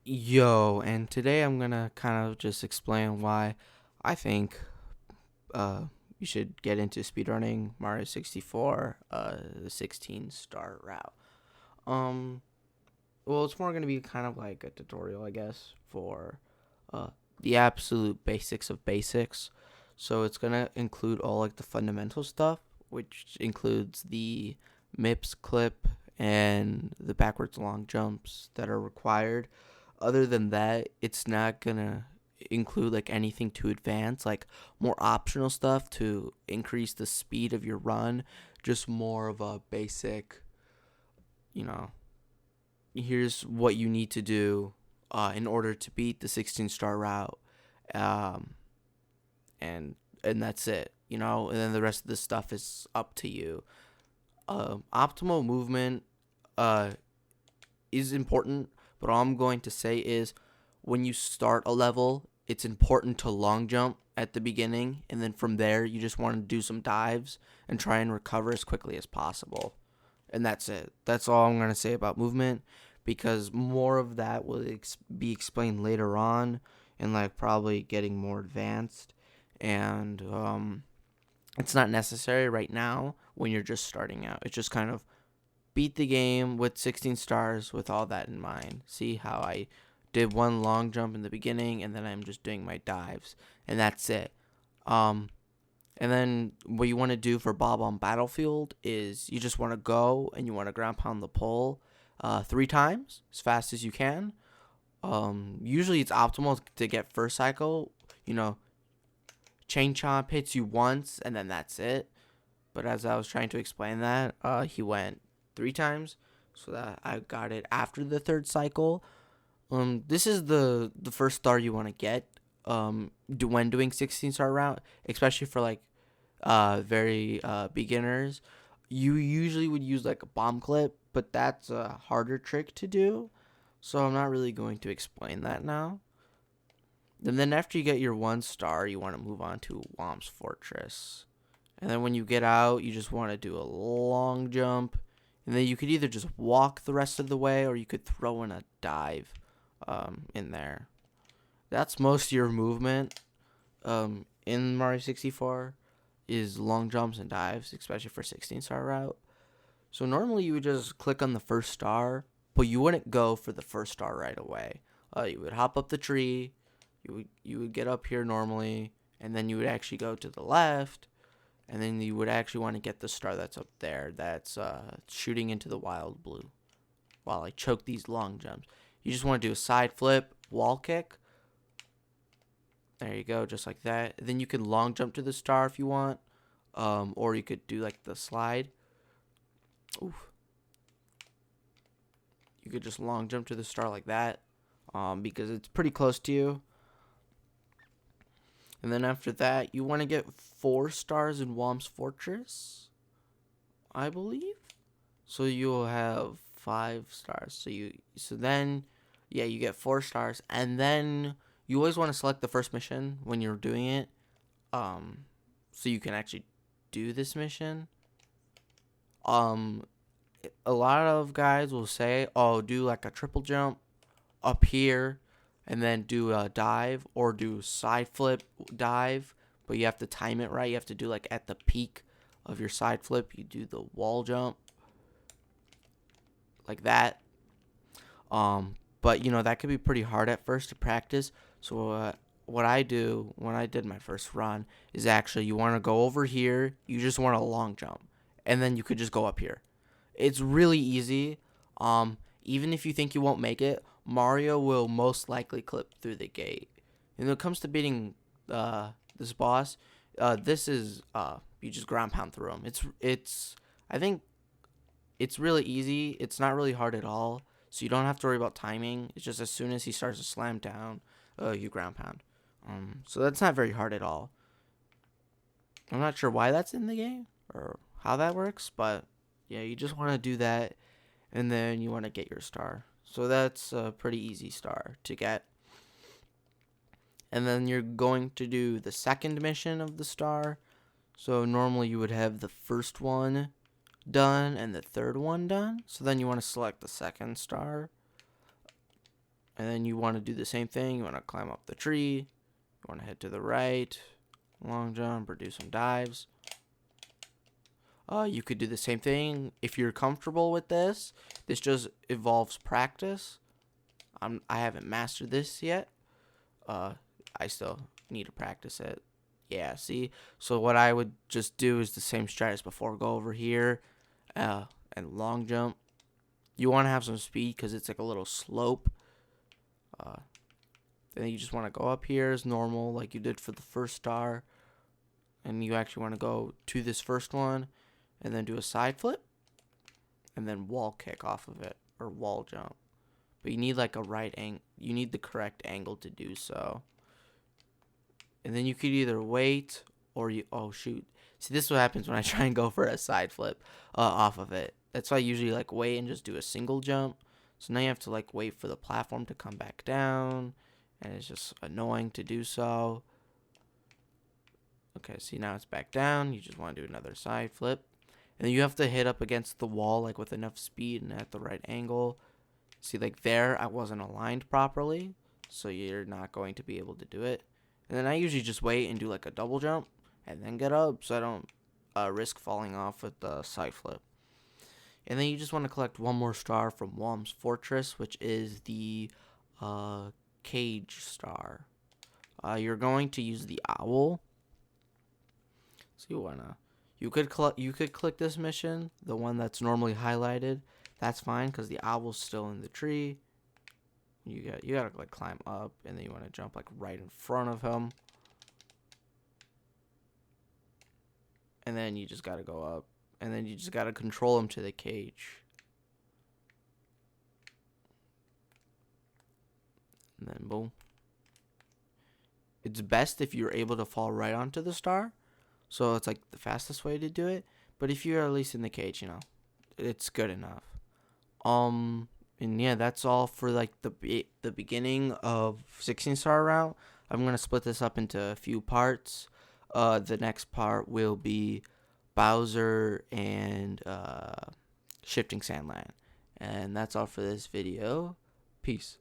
Yo, and today I'm gonna kind of just explain why I think uh you should get into speedrunning Mario 64, the 16 star route. Um, well, it's more gonna be kind of like a tutorial, I guess, for uh the absolute basics of basics. So it's gonna include all like the fundamental stuff, which includes the MIPS clip and the backwards long jumps that are required. Other than that, it's not gonna include like anything too advanced, like more optional stuff to increase the speed of your run. Just more of a basic, you know, here's what you need to do in order to beat the 16 star route. Um, and that's it, and then the rest of the stuff is up to you. Optimal movement uh, is important, but all I'm going to say is when you start a level, it's important to long jump at the beginning, and then from there, you just want to do some dives and try and recover as quickly as possible. And that's it. That's all I'm going to say about movement, because more of that will be explained later on and like probably getting more advanced. And it's not necessary right now when you're just starting out. It's just kind of beat the game with 16 stars with all that in mind. See how I did one long jump in the beginning and then I'm just doing my dives, and that's it. Um and then what you want to do for Bob on Battlefield is you just want to go and you want to ground pound the pole 3 times as fast as you can. Usually it's optimal to get first cycle. You know, Chain Chomp hits you once and then that's it. But as I was trying to explain that, he went 3 times, so that I got it after the third cycle. This is the first star you want to get. When doing 16 star route, especially for like very beginners, you usually would use like a bomb clip, but that's a harder trick to do. So I'm not really going to explain that now. And then after you get your 1 star, you want to move on to Womp's Fortress. And then when you get out, you just want to do a long jump. And then you could either just walk the rest of the way or you could throw in a dive in there. That's most of your movement in Mario 64 is long jumps and dives, especially for 16 star route. So normally you would just click on the first star, but you wouldn't go for the first star right away. You would hop up the tree, you would get up here normally, and then you would actually go to the left, and then you would actually want to get the star that's up there that's shooting into the wild blue while I choke these long jumps. You just want to do a side flip, wall kick. There you go, just like that. Then you can long jump to the star if you want, or you could do like the slide. Oof. You could just long jump to the star like that, because it's pretty close to you. And then after that, you want to get 4 stars in Womp's Fortress, I believe. So you'll have 5 stars. So then, yeah, you get 4 stars, and then you always want to select the first mission when you're doing it, so you can actually do this mission. A lot of guys will say, "Oh, do like a triple jump up here, and then do a dive, or do side flip dive." But you have to time it right. You have to do like at the peak of your side flip. You do the wall jump like that. But that could be pretty hard at first to practice. So what I do when I did my first run is actually you want to go over here. You just want a long jump, and then you could just go up here. It's really easy. Even if you think you won't make it, Mario will most likely clip through the gate. And when it comes to beating this boss, this is you just ground pound through him. It's I think it's really easy. It's not really hard at all. So you don't have to worry about timing. It's just as soon as he starts to slam down, you ground pound. So that's not very hard at all. I'm not sure why that's in the game or how that works, but yeah, you just want to do that, and then you want to get your star. So that's a pretty easy star to get. And then you're going to do the second mission of the star. So normally you would have the first one done and the third one done. So then you want to select the second star. And then you want to do the same thing. You want to climb up the tree. You want to head to the right, long jump, or do some dives. You could do the same thing if you're comfortable with this. This just involves practice. I haven't mastered this yet. I still need to practice it. Yeah, see? So what I would just do is the same strat as before. Go over here and long jump. You want to have some speed because it's like a little slope. Then you just want to go up here as normal like you did for the first star. And you actually want to go to this first one and then do a side flip. And then wall kick off of it, or wall jump. But you need like a right angle. You need the correct angle to do so. And then you could either wait or you... Oh, shoot. See, this is what happens when I try and go for a side flip off of it. That's why I usually like wait and just do a single jump. So now you have to like wait for the platform to come back down. And it's just annoying to do so. Okay, see, now it's back down. You just want to do another side flip. And then you have to hit up against the wall like with enough speed and at the right angle. See, like there, I wasn't aligned properly. So you're not going to be able to do it. And then I usually just wait and do like a double jump. And then get up so I don't risk falling off with the side flip. And then you just want to collect one more star from Wom's Fortress, which is the cage star. You're going to use the owl. So you could click this mission, the one that's normally highlighted. That's fine because the owl's still in the tree. You gotta like climb up, and then you want to jump like right in front of him. And then you just gotta go up, and then you just gotta control him to the cage. And then boom. It's best if you're able to fall right onto the star. So it's like the fastest way to do it. But if you're at least in the cage, you know, it's good enough. And yeah, that's all for like the beginning of 16-star route. I'm gonna split this up into a few parts. The next part will be Bowser and Shifting Sandland. And that's all for this video. Peace.